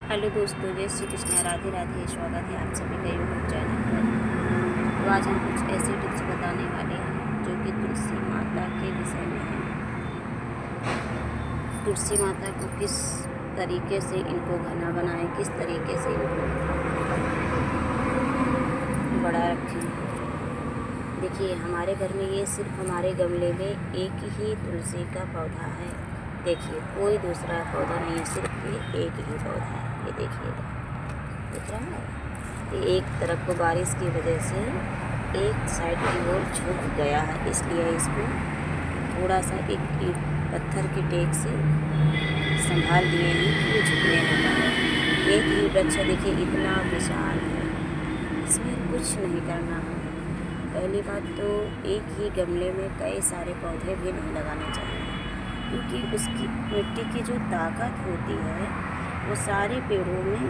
Hello दोस्तों, जय श्री कृष्ण, राधे राधे। स्वागत है आप सभी का यूट्यूब चैनल पर। तो आज हम कुछ ऐसी टिप्स बताने वाले हैं जो कि तुलसी माता के विषय में है। तुलसी माता को किस तरीके से इनको घना बनाएं, किस तरीके से इनको बड़ा रखें। देखिए, हमारे घर में ये सिर्फ हमारे गमले में एक ही तुलसी का पौधा है। देखिए, कोई दूसरा पौधा नहीं है, सिर्फ ये एक ही पौधा है। ये देखिएगा, दिख रहा है। ये एक तरफ को बारिश की वजह से एक साइड की ओर झुक गया है, इसलिए इसको थोड़ा सा एक पत्थर की टेक से संभाल दिए हैं कि ये झुकने न पाए। एक ही वृक्ष देखिए इतना विशाल है, इसमें कुछ नहीं करना है। पहली बात तो एक ही गमले में कई सारे पौधे भी नहीं लगाने चाहिए, क्योंकि उसकी मिट्टी की जो ताकत होती है वो सारे पेड़ों में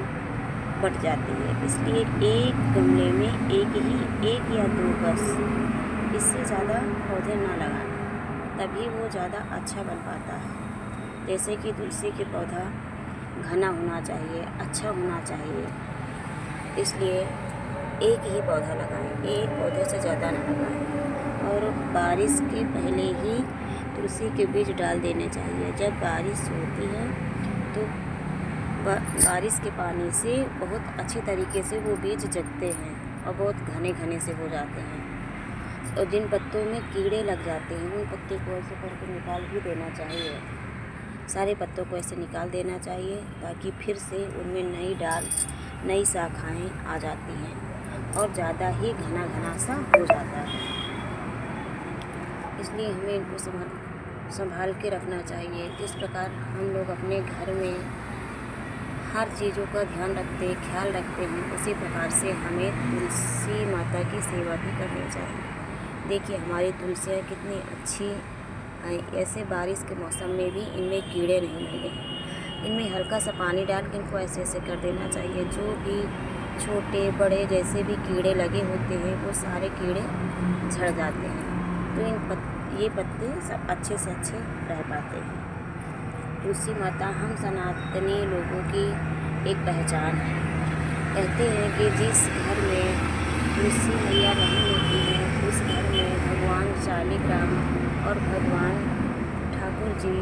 बट जाती है। इसलिए एक गमले में एक या दो बस, इससे ज़्यादा पौधे ना लगाएं, तभी वो ज़्यादा अच्छा बन पाता है। जैसे कि तुलसी के पौधा घना होना चाहिए, अच्छा होना चाहिए, इसलिए एक ही पौधा लगाएं, एक पौधे से ज़्यादा ना लगाएं। और बारिश के पहले ही तुलसी के बीज डाल देने चाहिए। जब बारिश होती है तो बारिश के पानी से बहुत अच्छी तरीके से वो बीज जगते हैं और बहुत घने घने से हो जाते हैं। और जिन पत्तों में कीड़े लग जाते हैं उन पत्ते को ऐसे करके निकाल भी देना चाहिए। सारे पत्तों को ऐसे निकाल देना चाहिए, ताकि फिर से उनमें नई शाखाएँ आ जाती हैं और ज़्यादा ही घना घना सा हो जाता है। इसलिए हमें इनको संभाल के रखना चाहिए। जिस प्रकार हम लोग अपने घर में हर चीज़ों का ध्यान रखते, ख्याल रखते हैं, उसी प्रकार से हमें तुलसी माता की सेवा भी करनी चाहिए। देखिए, हमारी तुलसियाँ कितनी अच्छी आई। ऐसे बारिश के मौसम में भी इनमें कीड़े नहीं लगे। इनमें हल्का सा पानी डाल के इनको ऐसे ऐसे कर देना चाहिए। जो भी छोटे बड़े जैसे भी कीड़े लगे होते हैं वो सारे कीड़े झड़ जाते हैं, तो ये पत्ते सब अच्छे से अच्छे रह पाते हैं। तुलसी माता हम सनातनी लोगों की एक पहचान है। कहते हैं कि जिस घर में तुलसी मैया नहीं होती है, उस घर में भगवान शालिग्राम और भगवान ठाकुर जी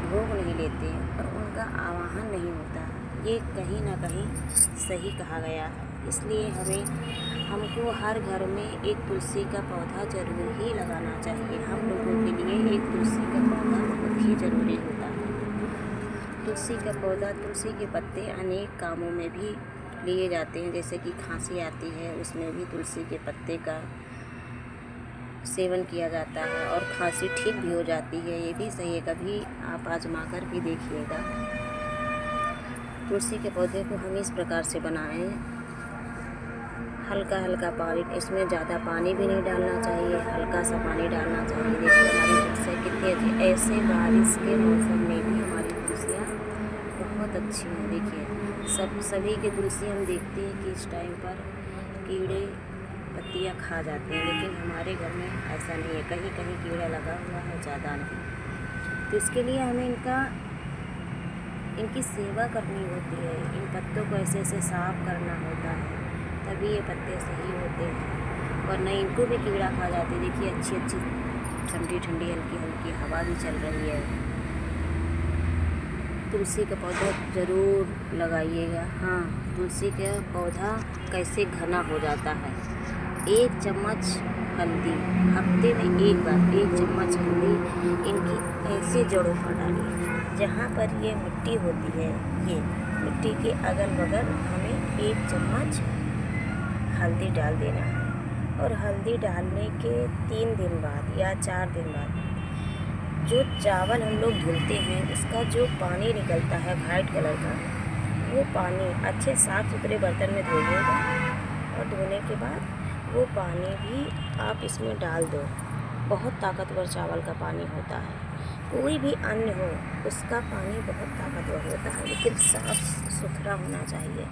भोग नहीं लेते और उनका आवाहन नहीं होता। ये कहीं ना कहीं सही कहा गया है। इसलिए हमको हर घर में एक तुलसी का पौधा ज़रूर ही लगाना चाहिए। हम लोगों के लिए एक तुलसी का पौधा बहुत ही ज़रूरी होता है। तुलसी का पौधा, तुलसी के पत्ते अनेक कामों में भी लिए जाते हैं। जैसे कि खांसी आती है, उसमें भी तुलसी के पत्ते का सेवन किया जाता है और खांसी ठीक भी हो जाती है। ये भी सही है, कभी आप आजमा कर भी देखिएगा। तुलसी के पौधे को हम इस प्रकार से बनाएं, हल्का हल्का पानी, इसमें ज़्यादा पानी भी नहीं डालना चाहिए, हल्का सा पानी डालना चाहिए। देखिए हमारी तुलसियाँ कितनी अच्छी, ऐसे बारिश के मौसम में भी हमारी तुलसियाँ बहुत अच्छी हैं। देखिए सभी की तुलसी हम देखते हैं कि इस टाइम पर कीड़े पत्तियाँ खा जाते हैं, लेकिन हमारे घर में ऐसा नहीं है। कहीं कहीं कीड़ा लगा हुआ है, ज़्यादा नहीं। तो इसके लिए हमें इनकी सेवा करनी होती है। इन पत्तों को ऐसे ऐसे साफ़ करना होता है, तभी ये पत्ते सही होते हैं, वरना इनको भी कीड़ा खा जाते हैं। देखिए अच्छी ठंडी ठंडी हल्की हल्की हवा भी चल रही है। तुलसी का पौधा ज़रूर लगाइएगा। हाँ, तुलसी का पौधा कैसे घना हो जाता है। 1 चम्मच हल्दी, हफ्ते में एक बार 1 चम्मच हल्दी इनकी ऐसे जड़ों पर डालिए। जहाँ पर ये मिट्टी होती है, ये मिट्टी के अगल बगल हमें 1 चम्मच हल्दी डाल देना है। और हल्दी डालने के 3 दिन बाद या 4 दिन बाद जो चावल हम लोग धुलते हैं उसका जो पानी निकलता है वाइट कलर का, वो पानी अच्छे साफ़ सुथरे बर्तन में धोइएगा और धोने के बाद वो पानी भी आप इसमें डाल दो। बहुत ताकतवर चावल का पानी होता है। कोई भी अन्न हो उसका पानी बहुत ताकतवर होता है, लेकिन साफ़ सुथरा होना चाहिए।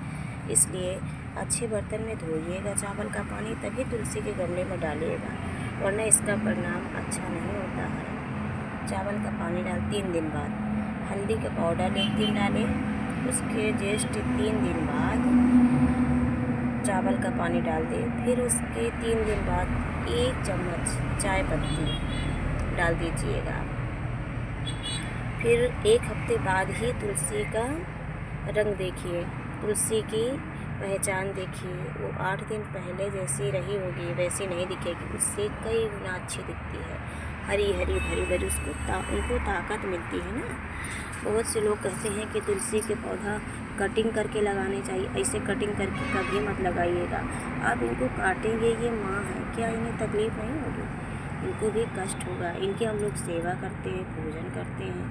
इसलिए अच्छे बर्तन में धोइएगा चावल का पानी, तभी तुलसी के गमले में डालिएगा, वरना इसका परिणाम अच्छा नहीं होता है। चावल का पानी डाल 3 दिन बाद, हल्दी का पाउडर 1 दिन डालें उसके जस्ट 3 दिन बाद चावल का पानी डाल दें। फिर उसके 3 दिन बाद 1 चम्मच चाय पत्ती डाल दीजिएगा। फिर 1 हफ्ते बाद ही तुलसी का रंग देखिए, तुलसी की पहचान देखिए। वो 8 दिन पहले जैसी रही होगी वैसी नहीं दिखेगी, उससे कई गुना अच्छी दिखती है। हरी हरी भरी भरी उनको ताकत मिलती है ना। बहुत से लोग कहते हैं कि तुलसी के पौधा कटिंग करके लगाने चाहिए। ऐसे कटिंग करके कभी मत लगाइएगा। आप इनको काटेंगे, ये माँ है, क्या इन्हें तकलीफ़ नहीं होगी? इनको भी कष्ट होगा। इनकी हम लोग सेवा करते हैं, पूजन करते हैं।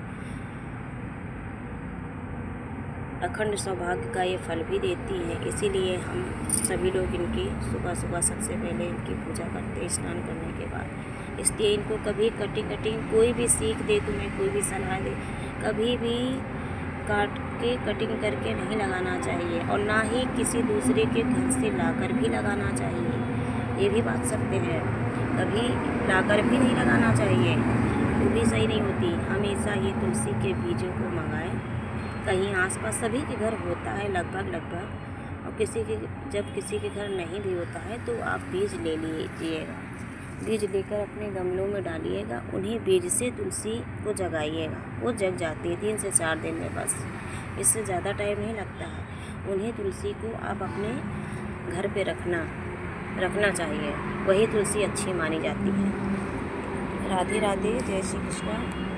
अखंड सौभाग्य का ये फल भी देती है, इसीलिए हम सभी लोग इनकी सुबह सुबह सबसे पहले इनकी पूजा करते हैं स्नान करने के बाद। इसलिए इनको कभी कटिंग कोई भी सीख दे, तुम्हें कोई भी सलाह दे, कभी भी काट के कटिंग करके नहीं लगाना चाहिए, और ना ही किसी दूसरे के घर से लाकर भी लगाना चाहिए। ये भी बात सकते हैं, कभी लाकर भी नहीं लगाना चाहिए, वो भी सही नहीं होती। हमेशा ही तुलसी के बीजों को मंगाएं। कहीं आसपास सभी के घर होता है लगभग, और जब किसी के घर नहीं भी होता है तो आप बीज ले लीजिएगा। बीज लेकर अपने गमलों में डालिएगा। उन्हीं बीज से तुलसी को जगाइएगा, वो जग जाती है 3 से 4 दिन में, बस इससे ज़्यादा टाइम नहीं लगता है। उन्हीं तुलसी को आप अपने घर पे रखना चाहिए, वही तुलसी अच्छी मानी जाती है। राधे राधे, जय श्री कृष्ण।